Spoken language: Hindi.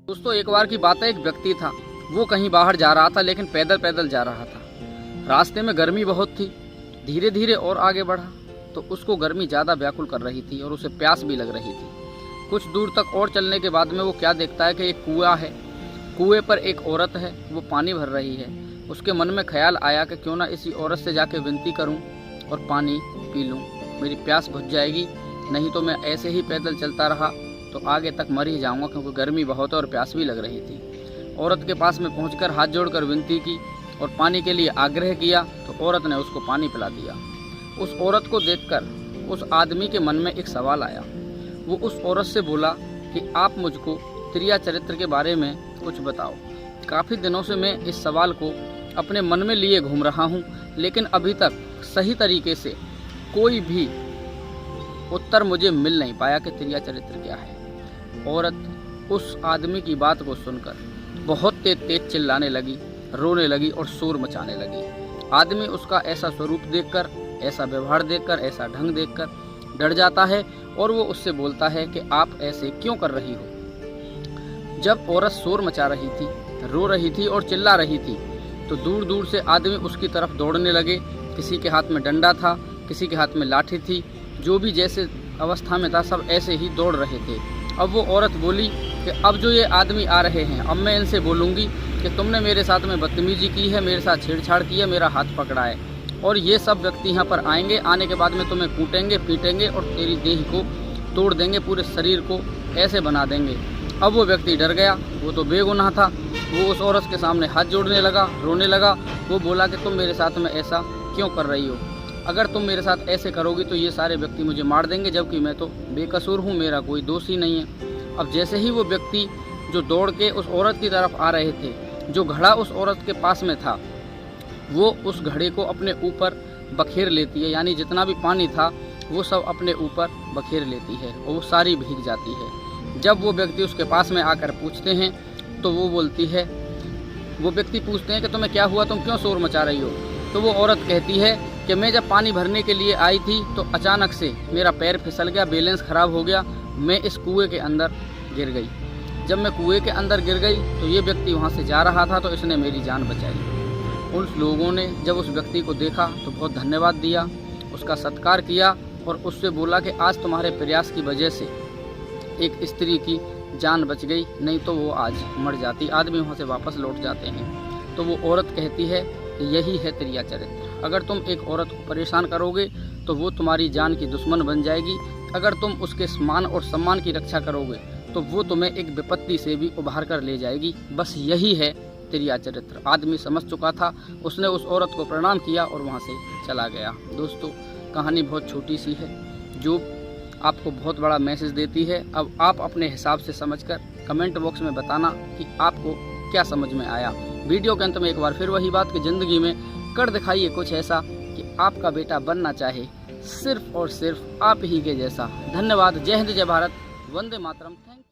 दोस्तों एक बार की बात है, एक व्यक्ति था। वो कहीं बाहर जा रहा था, लेकिन पैदल पैदल जा रहा था। रास्ते में गर्मी बहुत थी। धीरे धीरे और आगे बढ़ा तो उसको गर्मी ज़्यादा व्याकुल कर रही थी और उसे प्यास भी लग रही थी। कुछ दूर तक और चलने के बाद में वो क्या देखता है कि एक कुआं है। कुएं पर एक औरत है, वो पानी भर रही है। उसके मन में ख्याल आया कि क्यों ना इसी औरत से जाके विनती करूं और पानी पी लूं, मेरी प्यास बुझ जाएगी। नहीं तो मैं ऐसे ही पैदल चलता रहा तो आगे तक मर ही जाऊंगा, क्योंकि गर्मी बहुत है और प्यास भी लग रही थी। औरत के पास में पहुंचकर हाथ जोड़कर विनती की और पानी के लिए आग्रह किया तो औरत ने उसको पानी पिला दिया। उस औरत को देखकर उस आदमी के मन में एक सवाल आया। वो उस औरत से बोला कि आप मुझको त्रिया चरित्र के बारे में कुछ बताओ। काफ़ी दिनों से मैं इस सवाल को अपने मन में लिए घूम रहा हूँ, लेकिन अभी तक सही तरीके से कोई भी उत्तर मुझे मिल नहीं पाया कि त्रिया चरित्र क्या है। औरत उस आदमी की बात को सुनकर बहुत तेज तेज चिल्लाने लगी, रोने लगी और शोर मचाने लगी। आदमी उसका ऐसा स्वरूप देखकर, ऐसा व्यवहार देखकर, ऐसा ढंग देखकर डर जाता है और वो उससे बोलता है कि आप ऐसे क्यों कर रही हो। जब औरत शोर मचा रही थी, रो रही थी और चिल्ला रही थी तो दूर दूर से आदमी उसकी तरफ दौड़ने लगे। किसी के हाथ में डंडा था, किसी के हाथ में लाठी थी। जो भी जैसे अवस्था में था सब ऐसे ही दौड़ रहे थे। अब वो औरत बोली कि अब जो ये आदमी आ रहे हैं, अब मैं इनसे बोलूँगी कि तुमने मेरे साथ में बदतमीजी की है, मेरे साथ छेड़छाड़ की है, मेरा हाथ पकड़ा है और ये सब व्यक्ति यहाँ पर आएंगे। आने के बाद में तुम्हें कूटेंगे, पीटेंगे और तेरी देह को तोड़ देंगे, पूरे शरीर को ऐसे बना देंगे। अब वो व्यक्ति डर गया, वो तो बेगुनाह था। वो उस औरत के सामने हाथ जोड़ने लगा, रोने लगा। वो बोला कि तुम मेरे साथ में ऐसा क्यों कर रही हो? अगर तुम मेरे साथ ऐसे करोगी तो ये सारे व्यक्ति मुझे मार देंगे, जबकि मैं तो बेकसूर हूँ, मेरा कोई दोष ही नहीं है। अब जैसे ही वो व्यक्ति जो दौड़ के उस औरत की तरफ आ रहे थे, जो घड़ा उस औरत के पास में था, वो उस घड़े को अपने ऊपर बखेर लेती है। यानी जितना भी पानी था वो सब अपने ऊपर बखेर लेती है और वो सारी भीग जाती है। जब वो व्यक्ति उसके पास में आकर पूछते हैं तो वो बोलती है, वो व्यक्ति पूछते हैं कि तुम्हें क्या हुआ, तुम क्यों शोर मचा रही हो? तो वो औरत कहती है कि मैं जब पानी भरने के लिए आई थी तो अचानक से मेरा पैर फिसल गया, बैलेंस ख़राब हो गया, मैं इस कुएं के अंदर गिर गई। जब मैं कुएं के अंदर गिर गई तो ये व्यक्ति वहाँ से जा रहा था तो इसने मेरी जान बचाई। उन लोगों ने जब उस व्यक्ति को देखा तो बहुत धन्यवाद दिया, उसका सत्कार किया और उससे बोला कि आज तुम्हारे प्रयास की वजह से एक स्त्री की जान बच गई, नहीं तो वो आज मर जाती। आदमी वहाँ से वापस लौट जाते हैं। तो वो औरत कहती है कि यही है त्रिया चरित्र। अगर तुम एक औरत को परेशान करोगे तो वो तुम्हारी जान की दुश्मन बन जाएगी। अगर तुम उसके मान और सम्मान की रक्षा करोगे तो वो तुम्हें एक विपत्ति से भी उभार कर ले जाएगी। बस यही है त्रिया चरित्र। आदमी समझ चुका था, उसने उस औरत को प्रणाम किया और वहाँ से चला गया। दोस्तों कहानी बहुत छोटी सी है जो आपको बहुत बड़ा मैसेज देती है। अब आप अपने हिसाब से समझकर कमेंट बॉक्स में बताना कि आपको क्या समझ में आया। वीडियो के अंत में एक बार फिर वही बात कि ज़िंदगी में कर दिखाइए कुछ ऐसा कि आपका बेटा बनना चाहे सिर्फ और सिर्फ आप ही के जैसा। धन्यवाद। जय हिंद, जय भारत, वंदे मातरम। Thank you.